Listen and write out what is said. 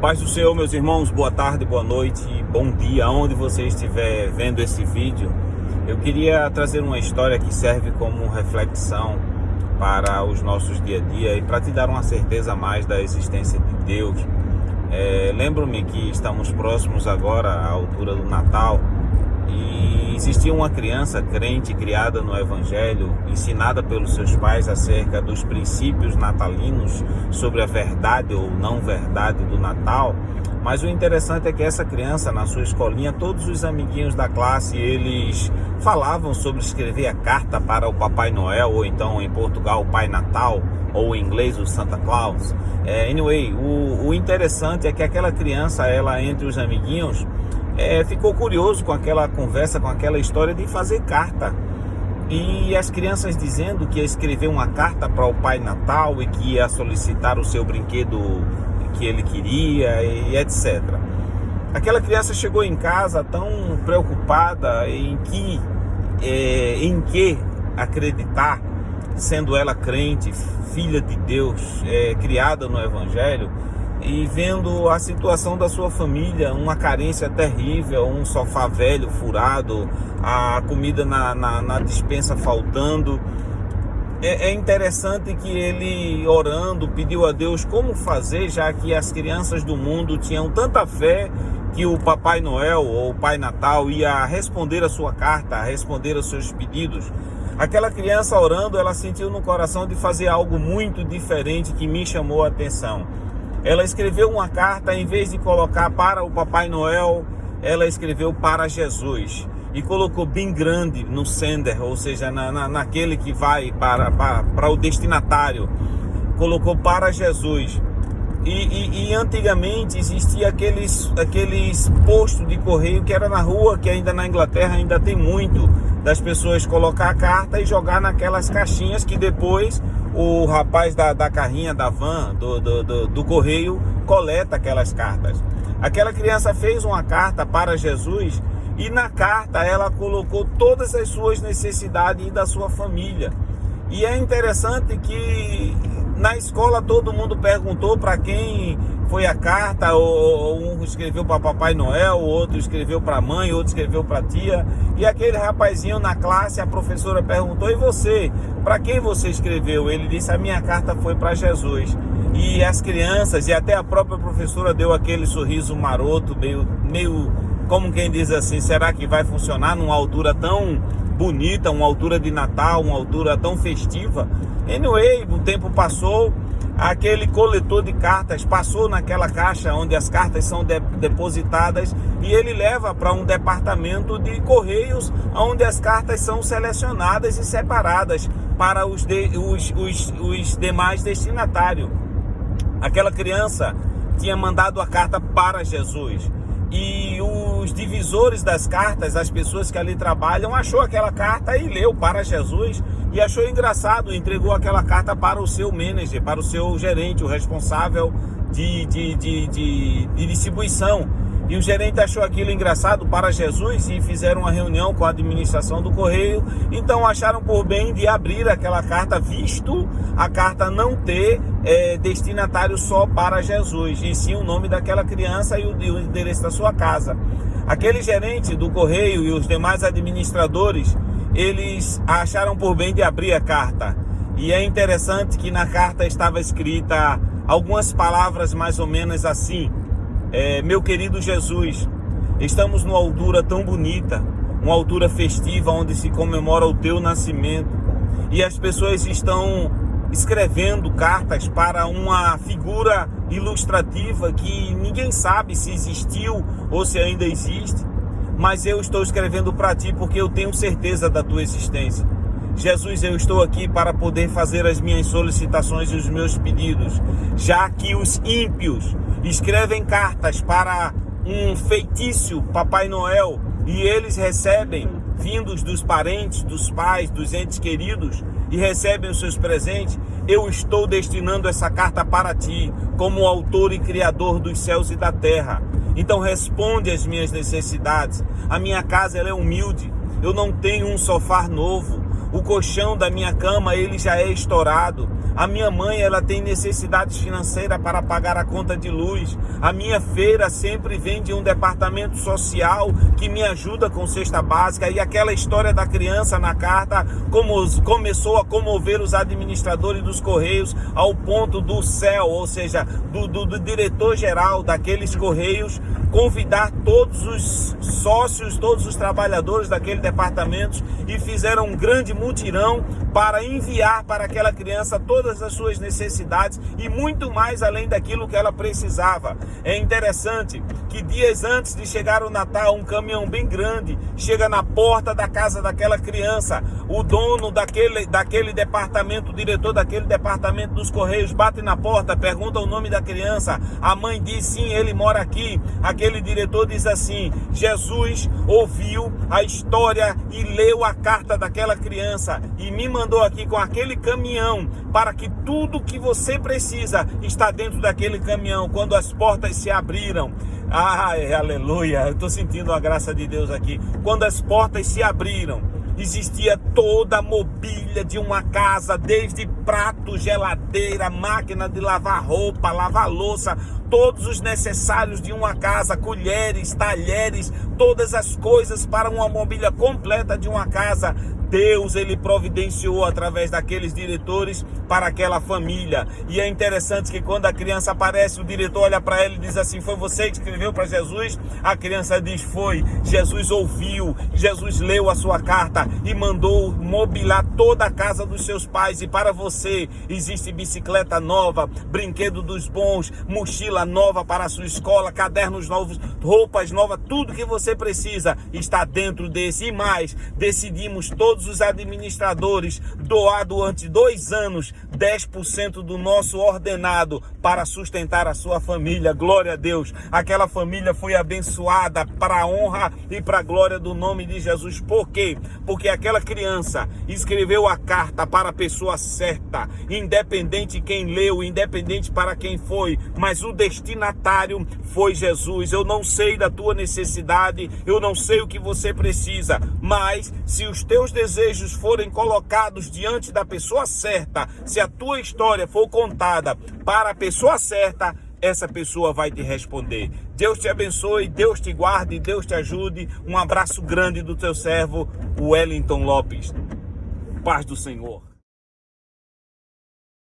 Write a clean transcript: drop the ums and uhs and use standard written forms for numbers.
Paz do Senhor, meus irmãos, boa tarde, boa noite, bom dia, aonde você estiver vendo esse vídeo. Eu queria trazer uma história que serve como reflexão para os nossos dia a dia e para te dar uma certeza a mais da existência de Deus. Lembro-me que estamos próximos agora à altura do Natal e existia uma criança crente criada no Evangelho, ensinada pelos seus pais acerca dos princípios natalinos, sobre a verdade ou não verdade do Natal. Mas o interessante é que essa criança, na sua escolinha, todos os amiguinhos da classe, eles falavam sobre escrever a carta para o Papai Noel, ou então em Portugal o Pai Natal, ou em inglês o Santa Claus. O interessante é que aquela criança, ela entre os amiguinhos, ficou curioso com aquela conversa, com aquela história de fazer carta. E as crianças dizendo que ia escrever uma carta para o Pai Natal e que ia solicitar o seu brinquedo que ele queria e etc. Aquela criança chegou em casa tão preocupada em que acreditar, sendo ela crente, filha de Deus, criada no Evangelho, e vendo a situação da sua família, uma carência terrível, um sofá velho furado, a comida na despensa faltando. É interessante que ele, orando, pediu a Deus como fazer, já que as crianças do mundo tinham tanta fé que o Papai Noel ou o Pai Natal ia responder a sua carta, responder aos seus pedidos. Aquela criança orando, ela sentiu no coração de fazer algo muito diferente que me chamou a atenção. Ela escreveu uma carta, em vez de colocar para o Papai Noel, ela escreveu para Jesus. E colocou bem grande no sender, ou seja, naquele que vai para o destinatário. Colocou para Jesus. E antigamente existia aqueles postos de correio que era na rua, que ainda na Inglaterra ainda tem muito, das pessoas colocar a carta e jogar naquelas caixinhas que depois o rapaz da carrinha, da van, do correio, coleta aquelas cartas. Aquela criança fez uma carta para Jesus e na carta ela colocou todas as suas necessidades e da sua família. E é interessante que na escola todo mundo perguntou para quem foi a carta, ou um escreveu para Papai Noel, o outro escreveu para a mãe, outro escreveu para a tia. E aquele rapazinho na classe, a professora perguntou: e você? Para quem você escreveu? Ele disse: a minha carta foi para Jesus. E as crianças e até a própria professora deu aquele sorriso maroto, meio como quem diz assim: será que vai funcionar numa altura tão bonita, uma altura de Natal, uma altura tão festiva? O tempo passou, aquele coletor de cartas passou naquela caixa onde as cartas são depositadas e ele leva para um departamento de correios onde as cartas são selecionadas e separadas para os demais destinatários. Aquela criança tinha mandado a carta para Jesus. E os divisores das cartas, as pessoas que ali trabalham, achou aquela carta e leu para Jesus e achou engraçado, entregou aquela carta para o seu manager, para o seu gerente, o responsável de distribuição. E o gerente achou aquilo engraçado para Jesus e fizeram uma reunião com a administração do correio. Então acharam por bem de abrir aquela carta, visto a carta não ter destinatário só para Jesus, e sim o nome daquela criança e o endereço da sua casa. Aquele gerente do correio e os demais administradores, eles acharam por bem de abrir a carta. E é interessante que na carta estava escrita algumas palavras mais ou menos assim: meu querido Jesus, estamos numa altura tão bonita, uma altura festiva onde se comemora o teu nascimento, e as pessoas estão escrevendo cartas para uma figura ilustrativa que ninguém sabe se existiu ou se ainda existe, mas eu estou escrevendo para ti porque eu tenho certeza da tua existência. Jesus, eu estou aqui para poder fazer as minhas solicitações e os meus pedidos, já que os ímpios escrevem cartas para um feitiço Papai Noel e eles recebem, vindos dos parentes, dos pais, dos entes queridos, e recebem os seus presentes. Eu estou destinando essa carta para ti, como autor e criador dos céus e da terra. Então responde às minhas necessidades. A minha casa ela é humilde, eu não tenho um sofá novo, O colchão da minha cama, ele já é estourado. A minha mãe, ela tem necessidades financeiras para pagar a conta de luz. A minha feira sempre vem de um departamento social que me ajuda com cesta básica. E aquela história da criança na carta começou a comover os administradores dos Correios ao ponto do céu, ou seja, do diretor-geral daqueles Correios, convidar todos os sócios, todos os trabalhadores daquele departamento e fizeram um grande mutirão para enviar para aquela criança todas as suas necessidades e muito mais além daquilo que ela precisava. É interessante que dias antes de chegar o Natal, um caminhão bem grande chega na porta da casa daquela criança. O dono daquele departamento, o diretor daquele departamento dos Correios bate na porta, pergunta o nome da criança. A mãe diz: sim, ele mora aqui. Aquele diretor diz assim: Jesus ouviu a história e leu a carta daquela criança e me mandou aqui com aquele caminhão para que tudo que você precisa está dentro daquele caminhão. Quando as portas se abriram, aleluia, eu estou sentindo a graça de Deus aqui. Quando as portas se abriram, existia toda a mobília de uma casa, desde prato, geladeira, máquina de lavar roupa, lavar louça, todos os necessários de uma casa, colheres, talheres, todas as coisas para uma mobília completa de uma casa. Deus, ele providenciou através daqueles diretores para aquela família. E é interessante que quando a criança aparece, o diretor olha para ela e diz assim: foi você que escreveu para Jesus? A criança diz: foi. Jesus ouviu, Jesus leu a sua carta e mandou mobilar toda a casa dos seus pais. E para você existe bicicleta nova, brinquedo dos bons, mochila nova para a sua escola, cadernos novos, roupas novas, tudo que você precisa está dentro desse. E mais, decidimos todos os administradores doar durante 2 anos 10% do nosso ordenado para sustentar a sua família. Glória a Deus. Aquela família foi abençoada para a honra e para a glória do nome de Jesus. Por quê? Porque aquela criança escreveu a carta para a pessoa certa, independente quem leu, independente para quem foi, mas o destinatário foi Jesus. Eu não sei da tua necessidade, eu não sei o que você precisa, mas se os teus desejos forem colocados diante da pessoa certa, se a tua história for contada para a pessoa certa, essa pessoa vai te responder. Deus te abençoe, Deus te guarde, Deus te ajude. Um abraço grande do teu servo, Wellington Lopes. Paz do Senhor.